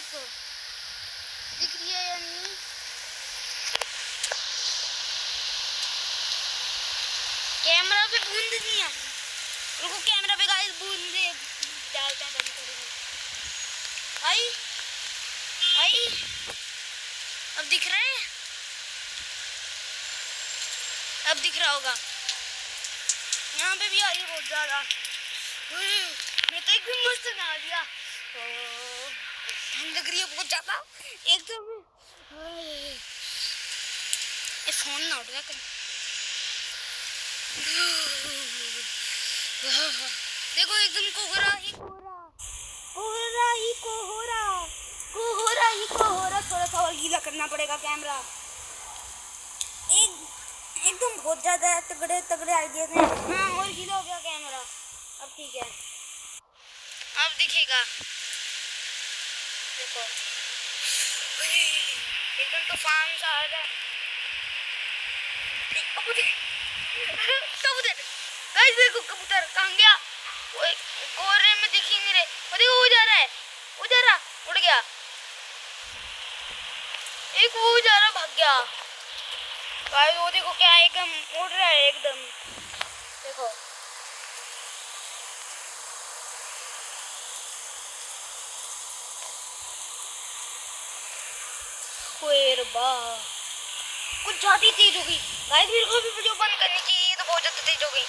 देखो दिख रही है या नहीं? कैमरा पे बूंद नहीं आ रही। रुको कैमरा पे गाइस बूंदे डालते हैं, बंद करेंगे। आई आई अब दिख रहा है, अब दिख रहा होगा। यहाँ पे भी आ रही है बहुत ज्यादा। मैं तो एकदम मस्त नहा लिया, ठंड लग रही है बहुत ज्यादा एकदम। ये फोन ना उठ गया कर। देखो एकदम कोहरा ही कोहरा, कोहरा ही कोहरा, कोहरा ही कोहरा। थोड़ा सा और गीला करना पड़ेगा कैमरा। एकदम बहुत ज्यादा तगड़े तगड़े आइडियाज हैं। हाँ और गीला हो गया कैमरा, अब ठीक है, अब दिखेगा। देखो एकदम तूफान सा आ रहा है। कबूतर कबूतर गाइस देखो, कबूतर कहाँ गया? वो कोहरे में दिख ही नहीं रहे। वो देखो वो जा रहा है, वो जा रहा, उड़ गया। एक वो जा रहा, भाग गया। गाइस वो देखो क्या एकदम उड़ रहा है एकदम, देखो। कुछ ज्यादा तेज हो गई गाइस, मेरे को भी वीडियो बंद करनी चाहिए, ये तो बहुत ज्यादा तेज हो गई।